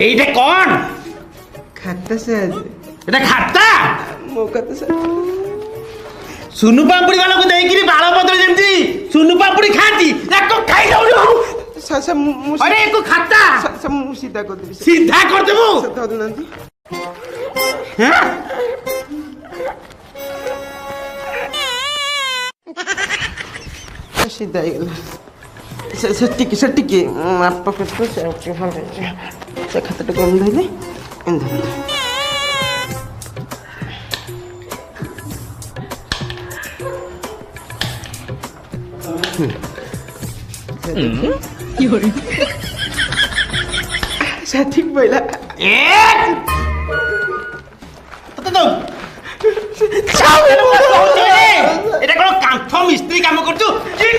এইটা কোন खाता सर এটা খাতা मो खाता सर सुनु पापड़ी वाला को देखिरी बाल बदल जेमती सुनु पापड़ी खाती एको खाई जाऊ सर अरे एको खाता सर मु सीधा कर देबी सीधा कर देबो सर दो नंदी हैं सीधा गेला सर टिके आप पकड़ तो से ओके हां से खाता तो कम धइले इन धर ठीक बोला এটা কোন কান্থ মিস্ত্রি কাম করছো